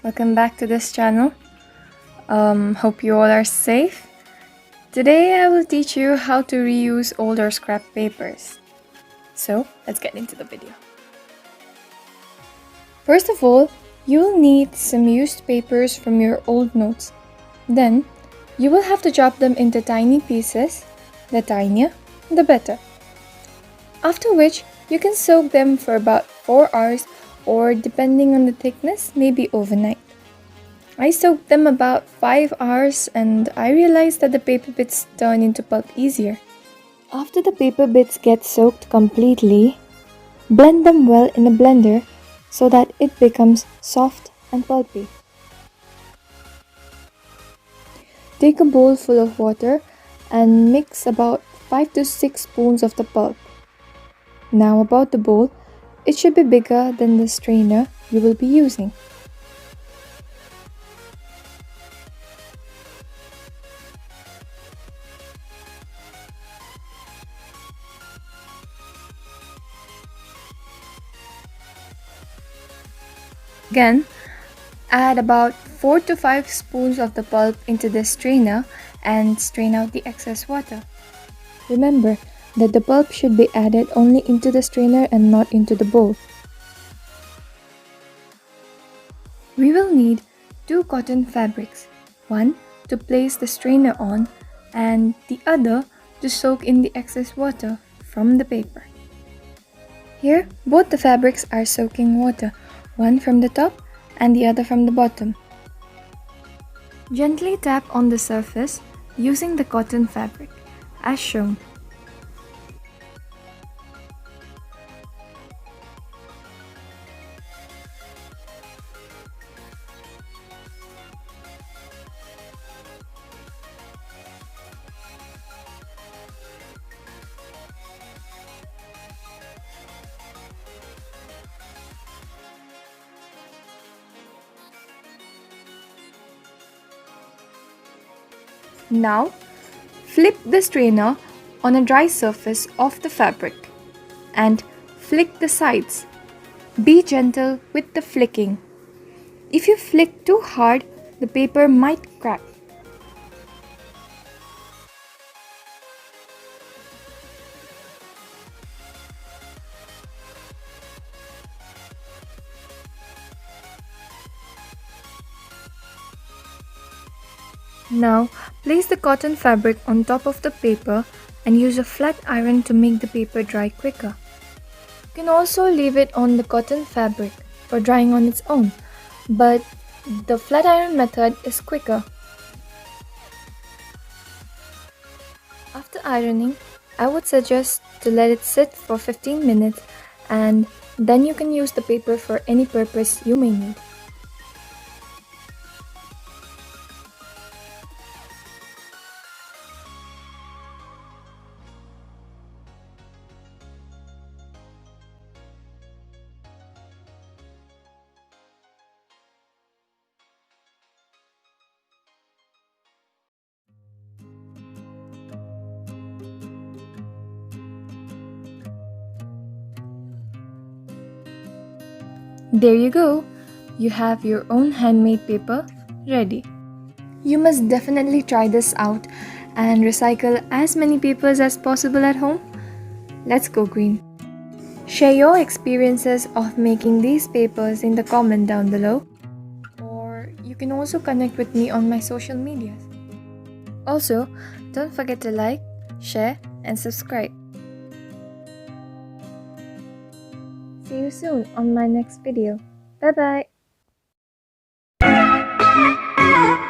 welcome back to this channel. Hope you all are safe. Today I will teach you how to reuse older scrap papers. So let's get into the video. First of all, you will need some used papers from your old notes. Then you will have to chop them into tiny pieces. The tinier, the better. After which you can soak them for about 4 hours or depending on the thickness, maybe overnight. I soaked them about 5 hours and I realized that the paper bits turn into pulp easier. After the paper bits get soaked completely, blend them well in a blender so that it becomes soft and pulpy. Take a bowl full of water and mix about 5 to 6 spoons of the pulp. Now about the bowl, it should be bigger than the strainer you will be using. Again, add about 4 to 5 spoons of the pulp into the strainer and strain out the excess water. Remember that the pulp should be added only into the strainer and not into the bowl. We will need 2 cotton fabrics, one to place the strainer on and the other to soak in the excess water from the paper. Here, both the fabrics are soaking water, one from the top and the other from the bottom. Gently tap on the surface using the cotton fabric, as shown. Now, flip the strainer on a dry surface of the fabric and flick the sides. Be gentle with the flicking. If you flick too hard, the paper might crack. Now, place the cotton fabric on top of the paper and use a flat iron to make the paper dry quicker. You can also leave it on the cotton fabric for drying on its own, but the flat iron method is quicker. After ironing, I would suggest to let it sit for 15 minutes and then you can use the paper for any purpose you may need. There you go! You have your own handmade paper ready. You must definitely try this out and recycle as many papers as possible at home. Let's go green! Share your experiences of making these papers in the comment down below, or you can also connect with me on my social medias. Also, don't forget to like, share and subscribe. See you soon on my next video. Bye bye!